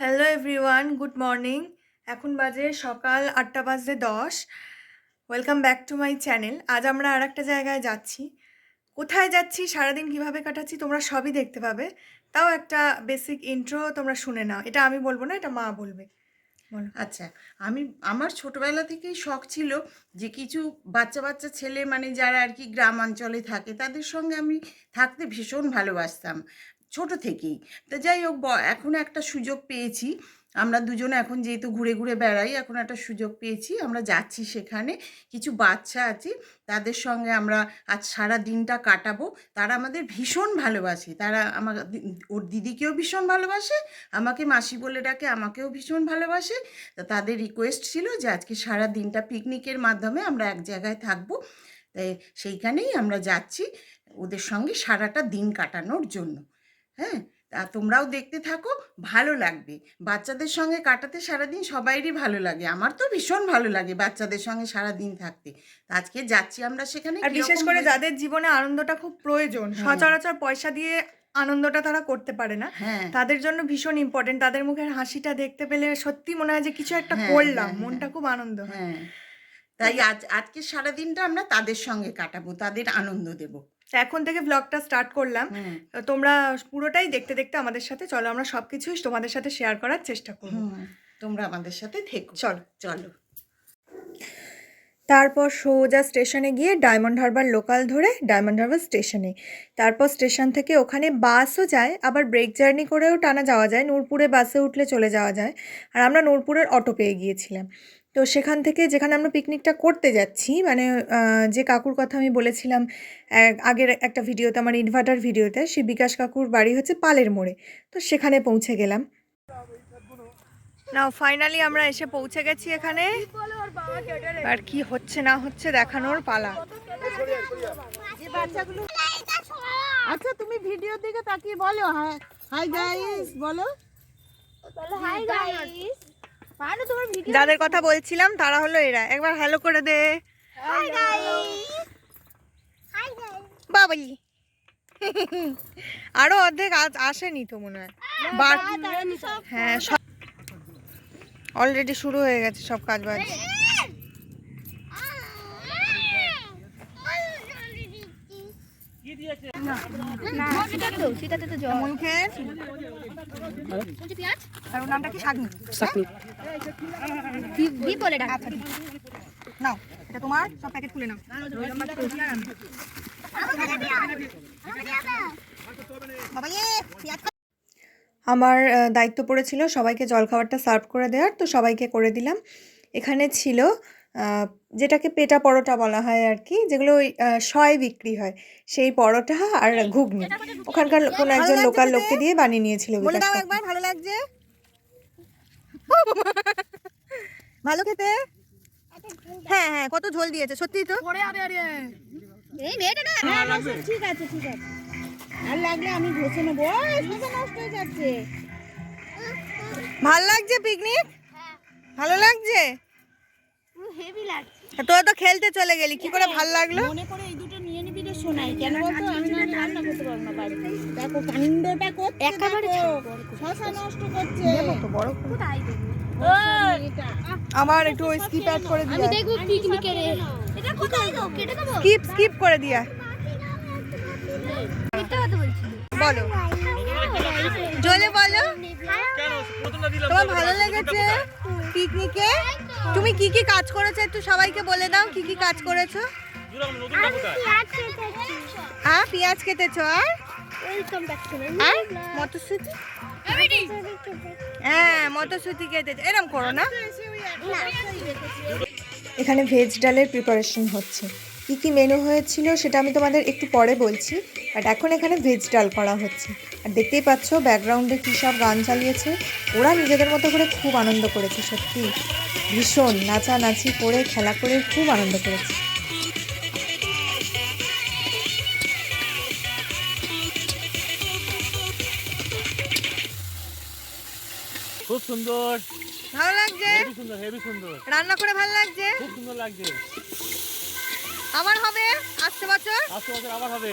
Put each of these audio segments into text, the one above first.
Hello everyone, good morning. এখন বাজে সকাল 8:10। Welcome back to my channel. আজ আমরা আর একটা জায়গায় যাচ্ছি। কোথায় যাচ্ছি, সারাদিন কিভাবে কাটাচ্ছি তোমরা সবই দেখতে পাবে। তাও একটা বেসিক ইন্ট্রো তোমরা শুনে নাও। এটা আমি বলবো না, এটা মা বলবে। বলো। আচ্ছা, আমার ছোটবেলা থেকেই শখ ছিল যে কিছু বাচ্চা বাচ্চা ছেলে মানে যারা আর কি গ্রামাঞ্চলে থাকে তাদের সঙ্গে আমি থাকতে ভীষণ ভালোবাসতাম ছোট থেকেই। তা যাই হোক, এখন একটা সুযোগ পেয়েছি। আমরা দুজনে এখন যেহেতু ঘুরে ঘুরে বেড়াই, এখন একটা সুযোগ পেয়েছি, আমরা যাচ্ছি সেখানে। কিছু বাচ্চা আছে, তাদের সঙ্গে আমরা আজ সারা দিনটা কাটাবো। তারা আমাদের ভীষণ ভালোবাসে, তারা ওর দিদিকেও ভীষণ ভালোবাসে, আমাকে মাসি বলে ডাকে, আমাকেও ভীষণ ভালোবাসে। তা তাদের রিকোয়েস্ট ছিল যে আজকে সারা দিনটা পিকনিকের মাধ্যমে আমরা এক জায়গায় থাকবো। তাই সেইখানেই আমরা যাচ্ছি ওদের সঙ্গে সারাটা দিন কাটানোর জন্য। হ্যাঁ, তা তোমরাও দেখতে থাকো, ভালো লাগবে। বাচ্চাদের সঙ্গে কাটাতে সারাদিন সবাইরই ভালো লাগে, আমার তো ভীষণ ভালো লাগে বাচ্চাদের সঙ্গে সারাদিন থাকতে। তা আজকে যাচ্ছি আমরা সেখানে। আর বিশেষ কীরকম করে হয়েছে? যাদের জীবনে আনন্দটা খুব প্রয়োজন, হ্যাঁ, সচরাচর পয়সা দিয়ে আনন্দটা তারা করতে পারে না, হ্যাঁ, তাদের জন্য ভীষণ ইম্পর্টেন্ট। তাদের মুখের হাসিটা দেখতে পেলে সত্যি মনে হয় যে কিছু একটা হ্যাঁ, করলাম, হ্যাঁ, হ্যাঁ, মনটা খুব আনন্দ হয়। হ্যাঁ। তাই আজকে সারাদিনটা আমরা তাদের সঙ্গে কাটাবো, তাদের আনন্দ দেব। তো এখন থেকে ব্লগটা স্টার্ট করলাম। হুম, তোমরা পুরোটাই দেখতে দেখতে আমাদের সাথে চলো, আমরা সব কিছুই তোমাদের সাথে শেয়ার করার চেষ্টা করব। হুম, তোমরা আমাদের সাথে থেকো। চলো। চলো। তারপর সোজা স্টেশনে গিয়ে ডায়মন্ড হারবার লোকাল ধরে ডায়মন্ড হারবার স্টেশনে, তারপর স্টেশন থেকে ওখানে বাসও যায়, আবার ব্রেক জার্নি করেও টানা যাওয়া যায়। নূরপুরে বাসে উঠলে চলে যাওয়া যায়, আর আমরা নূরপুরের অটো পেয়ে গিয়েছিলাম। তো সেখান থেকে যেখানে আমরা পিকনিকটা করতে যাচ্ছি, মানে যে কাকুর কথা আমি বলেছিলাম আগের একটা ভিডিওতে, আমার ইনভার্টার ভিডিওতে, সেই বিকাশ কাকুর বাড়ি হচ্ছে পালের মোড়ে। তো সেখানে পৌঁছে গেলাম। নাও ফাইনালি আমরা এসে পৌঁছে গেছি এখানে। আর কি হচ্ছে না হচ্ছে দেখানোর পালা। আচ্ছা, তুমি ভিডিওর দিকে তাকিয়ে বলো হাই গাইস, বলো হাই গাইস। পানু তোমার ভিডিও। যাদের কথা বলছিলাম তারা হলো এরা। একবার হ্যালো করে দে। Hi guys. Hi guys. বাবালি। আরো অর্ধেক আজ আসেনি তো মনে হয়। হ্যাঁ, অলরেডি শুরু হয়ে গেছে সব কাজ বাজ। সেটাতে তো জল। মুখের বলছি পেঁয়াজ আর ওর নামটা কি? শাকনি। বি বলে ডাক। আচ্ছা, নাও এটা তোমার, সব প্যাকেট খুলে নাও। বাবা ইয়ে পেঁয়াজ। আমার দায়িত্ব পড়েছিল সবাইকে জলখাবারটা সার্ভ করে দেওয়ার, তো সবাইকে করে দিলাম। এখানে ছিল যেটাকে পেটা পরোটা বলা হয় আর কি, যেগুলো ওই শয়ে বিক্রি হয়, সেই পরোটা আর ঘুগনি ওখানকার কোনো একজন লোকাল লোককে দিয়ে বানিয়ে নিয়েছিল। বলে দাও একবার, ভালো লাগছে? ভালো খেতে? হ্যাঁ হ্যাঁ, কত ঝোল দিয়েছে সত্যি তো। এই মেয়েটা না। ঠিক আছে ঠিক আছে, আর লাগলে আমি ঘষে নেবো। শসা নষ্ট হয়ে যাচ্ছে। ভালো লাগছে পিকনিক? ভালো লাগছে? পুরো হেভি লাগছে। তোরা তো খেলতে চলে গেলি, কি করে ভালো লাগলো? মনে করে এই দুটো নিয়ে নিবি রে সোনাই, কেন বলতো আমি না রান্না করতে পারবো না বাড়িতে। দেখো কাণ্ডটা করছে, একেবারে দেখো শসা নষ্ট করছে। তো বড় কোথায় দেবো? এটা আমার একটু ওই স্কিপ অ্যাড করে আমি দিয়া, দেখবো পিকনিকের। এটা কোথায় দেবো? কেটে দেবো? স্কিপ করে দিয়া। মিথ্যা কথা বলছি। বলো জলে, বলো তোমার ভালো লেগেছে পিকনিকে? তুমি কি কি কাজ করেছো একটু সবাইকে বলে দাও, কি কি কাজ করেছো? হ্যাঁ, পেঁয়াজ কেটেছো, আর আর মটরশুঁটি, হ্যাঁ মটরশুঁটি কেটেছো। এরম করো না। এখানে ভেজ ডালের প্রিপারেশন হচ্ছে। কী কী মেনু হয়েছিল সেটা আমি তোমাদের একটু পরে বলছি, বাট এখন এখানে ভেজ ডাল করা হচ্ছে। আর দেখতেই পাচ্ছ ব্যাকগ্রাউন্ডে কী সব গান চালিয়েছে। ওরা নিজেদের মতো করে খুব আনন্দ করেছে, সত্যি ভীষণ নাচানাচি করে খেলা করে খুব আনন্দ করেছে। খুব সুন্দর, ভালো লাগছে? হেভি সুন্দর, হেভি সুন্দর, রান্না করে ভালো লাগছে? খুব সুন্দর লাগছে। আবার হবে আসছে বছর। আসতে বছর আবার হবে।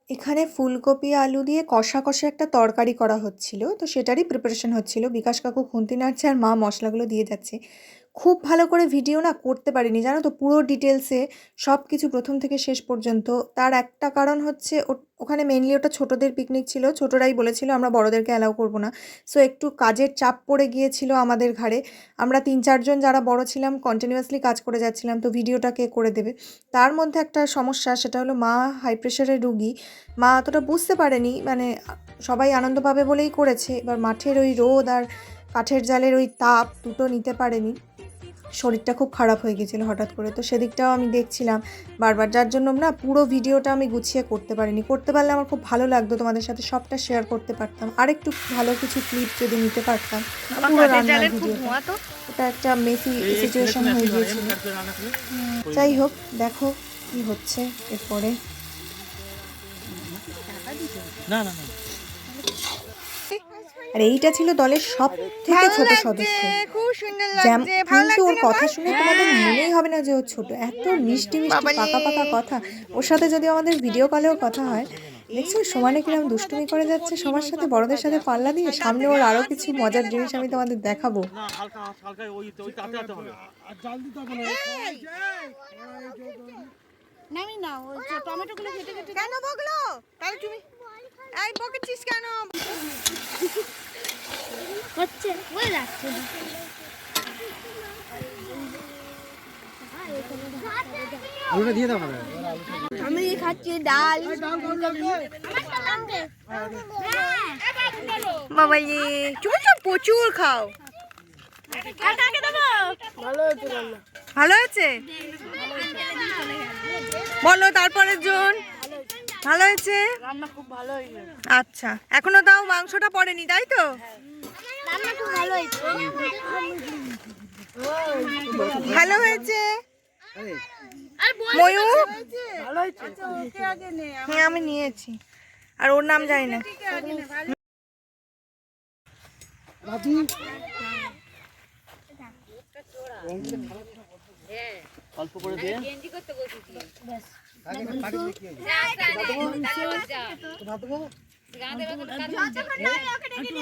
এখানে ফুলকপি আলু দিয়ে কষা কষা একটা তরকারি করা হচ্ছিল, তো সেটারই প্রিপারেশন হচ্ছিল। বিকাশ কাকু খুন্তি নাড়ছে আর মা মশলাগুলো দিয়ে যাচ্ছে। খুব ভালো করে ভিডিও না করতে পারিনি, জানো তো, পুরো ডিটেলসে সব কিছু প্রথম থেকে শেষ পর্যন্ত। তার একটা কারণ হচ্ছে ওখানে মেনলি ওটা ছোটদের পিকনিক ছিল, ছোটরাই বলেছিল আমরা বড়দেরকে অ্যালাউ করবো না। সো একটু কাজের চাপ পড়ে গিয়েছিল আমাদের ঘাড়ে। আমরা 3-4 জন যারা বড় ছিলাম কন্টিনিউয়াসলি কাজ করে যাচ্ছিলাম, তো ভিডিওটা কে করে দেবে। তার মধ্যে একটা সমস্যা, সেটা হলো মা হাই প্রেশারের রুগী। মা অতটা বুঝতে পারেনি, মানে সবাই আনন্দ পাবে বলেই করেছে। এবার মাঠের ওই রোদ আর কাঠের জালের ওই তাপ দুটো নিতে পারেনি, শরীরটা খুব খারাপ হয়ে গেছিলো হঠাৎ করে। তো সেদিকটাও আমি দেখছিলাম বারবার, যার জন্য না পুরো ভিডিওটা আমি গুছিয়ে করতে পারিনি। করতে পারলে আমার খুব ভালো লাগতো, তোমাদের সাথে সবটা শেয়ার করতে পারতাম। আর একটু ভালো কিছু ক্লিপ যদি নিতে পারতাম পুরো রান্নার ভিডিওটা। ওটা একটা মেসি সিচুয়েশন হয়ে গিয়েছিল। যাই হোক, দেখো কি হচ্ছে এরপরে। না না না, আর এইটা ছিল দলের সব থেকে ছোট সদস্য। কিন্তু ওর কথা শুনে তোমাদের মনেই হবে না যে ও ছোট। এত মিষ্টি মিষ্টি পাকা পাকা কথা। ওর সাথে যদি আমাদের ভিডিও কলেও কথা হয়, দেখছো সমানে কিরকম দুষ্টুমি করে যাচ্ছে সবার সাথে, বড়দের সাথে পাল্লা দিয়ে। সামনে ওর আরো কিছু মজার জিনিস আমি তোমাদের দেখাবো। না হালকা হালকা ওই তাতে আতে হবে। নামি না ওই টমেটোগুলো কেটে কেটে কেন বগলো? তাহলে তুমি এই বকেছিস কেন? হচ্ছে বলে যাচ্ছে আলুটা দিয়ে দাও না। আমি খাচ্ছি ডাল। বাবা রে, চুপ চুপ, প্রচুর খাও। ভালো হয়েছে বলো তারপরের জন। ভালো হয়েছে, রান্না খুব ভালো হয়েছে। আচ্ছা এখনো তাও মাংসটা পড়েনি তাই তো? রান্না খুব ভালো হয়েছে। ভালো হয়েছে ময়ূর, হ্যাঁ আমি নিয়েছি, আর ওর নাম জানি না। অল্প করে দিয়ে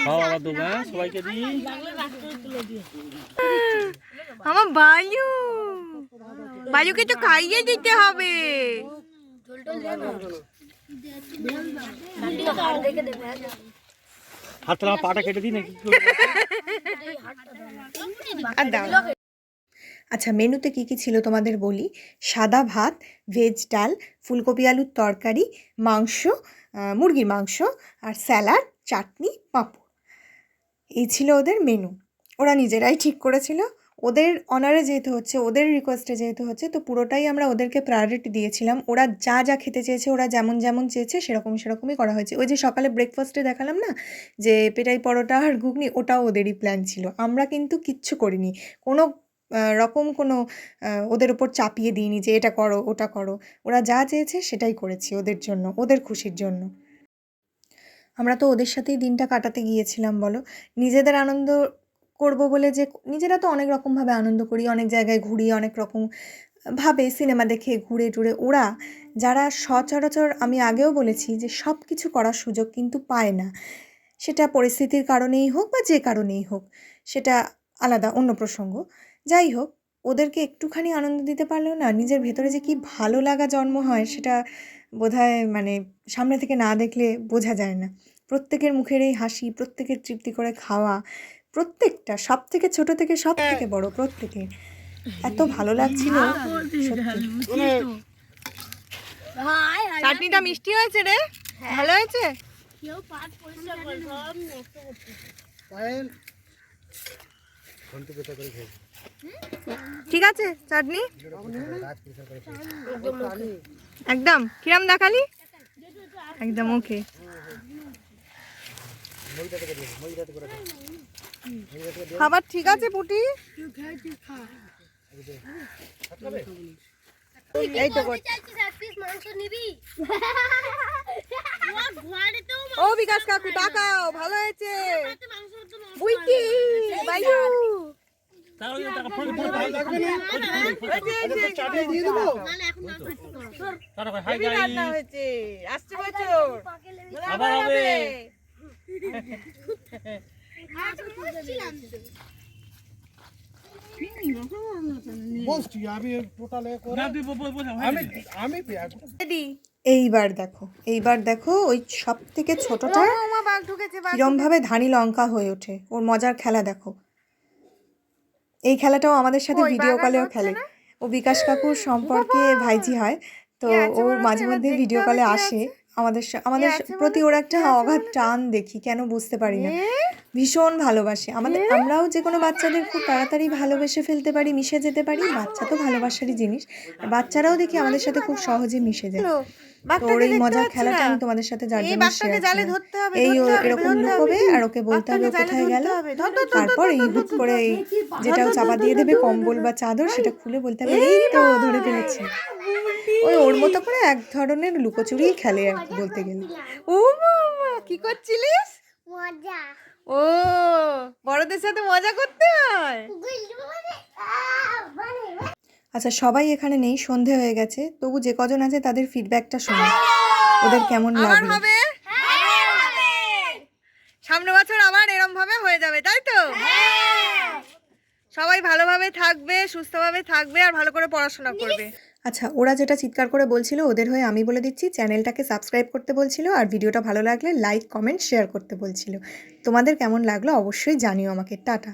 খাওয়া দেবো, সবাইকে দিই। আমার বায়ু, বায়ুকে তো খাইয়ে দিতে হবে। হাতটা আমার পাটা কেটে দিই নাকি? আচ্ছা, মেনুতে কি কি ছিল তোমাদের বলি। সাদা ভাত, ভেজ ডাল, ফুলকপি আলুর তরকারি, মাংস, মুরগির মাংস, আর স্যালাড, চাটনি, পাঁপড়। এই ছিল ওদের মেনু। ওরা নিজেরাই ঠিক করেছিল, ওদের অনারে যেহেতু হচ্ছে, ওদের রিকোয়েস্টে যেহেতু হচ্ছে, তো পুরোটাই আমরা ওদেরকে প্রায়োরিটি দিয়েছিলাম। ওরা যা যা খেতে চেয়েছে, ওরা যেমন যেমন চেয়েছে সেরকমই করা হয়েছে। ওই যে সকালে ব্রেকফাস্টে দেখালাম না যে পেটাই পরোটা আর ঘুগনি, ওটাও ওদেরই প্ল্যান ছিল। আমরা কিন্তু কিচ্ছু করিনি, কোনো কোনো ওদের ওপর চাপিয়ে দিইনি যে এটা করো ওটা করো। ওরা যা চেয়েছে সেটাই করেছি ওদের জন্য, ওদের খুশির জন্য। আমরা তো ওদের সাথেই দিনটা কাটাতে গিয়েছিলাম বলো। নিজেদের আনন্দ করব বলে যে, নিজেরা তো অনেক রকমভাবে আনন্দ করি, অনেক জায়গায় ঘুরি, অনেক রকম ভাবে সিনেমা দেখে ঘুরে টুরে। ওরা যারা সচরাচর, আমি আগেও বলেছি যে সব কিছু করার সুযোগ কিন্তু পায় না, সেটা পরিস্থিতির কারণেই হোক বা যে কারণেই হোক, সেটা আলাদা অন্য প্রসঙ্গ। যাই হোক, ওদেরকে একটুখানি আনন্দ দিতে পারলেও না নিজের ভেতরে যে কি ভালো লাগা জন্ম হয়, সেটা বোধহয় মানে সামনে থেকে না দেখলে বোঝা যায় না। প্রত্যেকের মুখের এই হাসি, প্রত্যেকের তৃপ্তি করে খাওয়া, প্রত্যেকটা, সব থেকে ছোট থেকে সব থেকে বড়, প্রত্যেকের এত ভালো লাগছিল সত্যি। চাটনিটা মিষ্টি হয়েছে রে, ভালো হয়েছে। কেউ পাট পরিষ্কার করে সব নষ্ট করছে। ঠিক আছে চাটনি একদম কিরম দেখালি, একদম ওকে। খাবার ঠিক আছে পুটি, এই তো ও বিকাশ কাকু তাকাও, ভালো হয়েছে বুইটি বায়ু। হাই হেভি রান্না গাইস, হয়েছে, আসছে বছর আবার হবে। বলছি আমি টোটালে না তুই বল আমি এইবার দেখো ওই সব থেকে ছোটটা বাঘ ঢুকেছে, কিরম ভাবে ধানি লঙ্কা হয়ে ওঠে। ওর মজার খেলা দেখো। এই খেলাটাও আমাদের সাথে ভিডিও কলেও খেলে। ও বিকাশ কাকুর সম্পর্কে ভাইজি হয়, তো ও মাঝে মধ্যে ভিডিও কলে আসে। আমাদের প্রতি ওর একটা অগাধ টান দেখি, কেন বুঝতে পারি না। ভীষণ ভালোবাসে আমরাও যে কোনো বাচ্চাদের খুব তাড়াতাড়ি ভালোবেসে ফেলতে পারি, মিশে যেতে পারি। বাচ্চা তো ভালোবাসারই জিনিস, আর বাচ্চারাও দেখি আমাদের সাথে খুব সহজে মিশে যায়। তো ওর এই মজার খেলাটা আমি তোমাদের সাথে যার জন্য শেয়ার করলাম। এই ও এরকম লুকোবে আর ওকে বলতে হবে কোথায় গেল, তারপর এই হুট করে এই যেটাও চাপা দিয়ে দেবে কম্বল বা চাদর, সেটা খুলে বলতে হবে এই তো ধরে ফেলেছি। ওর মতো করে এক ধরনের লুকোচুরিই খেলে আর কি বলতে গেলে। ও মামা কি করছিলিস? মজা ও বড়দের সাথে মজা করতে হয়। আচ্ছা, সবাই এখানে নেই, সন্ধে হয়ে গেছে, তবু যে কজন আছে তাদের ফিডব্যাকটা শোনো, ওদের কেমন আবার লাগলো। হবে, সামনের বছর আবার এরম ভাবে হয়ে যাবে, তাই তো? সবাই ভালোভাবে থাকবে, সুস্থভাবে থাকবে, আর ভালো করে পড়াশোনা করবে। আচ্ছা, ওরা যেটা চিৎকার করে বলছিল ওদের হয়ে আমি বলে দিচ্ছি, চ্যানেলটাকে সাবস্ক্রাইব করতে বলছিল, আর ভিডিওটা ভালো লাগলে লাইক কমেন্ট শেয়ার করতে বলছিল। তোমাদের কেমন লাগলো অবশ্যই জানিও আমাকে। টাটা।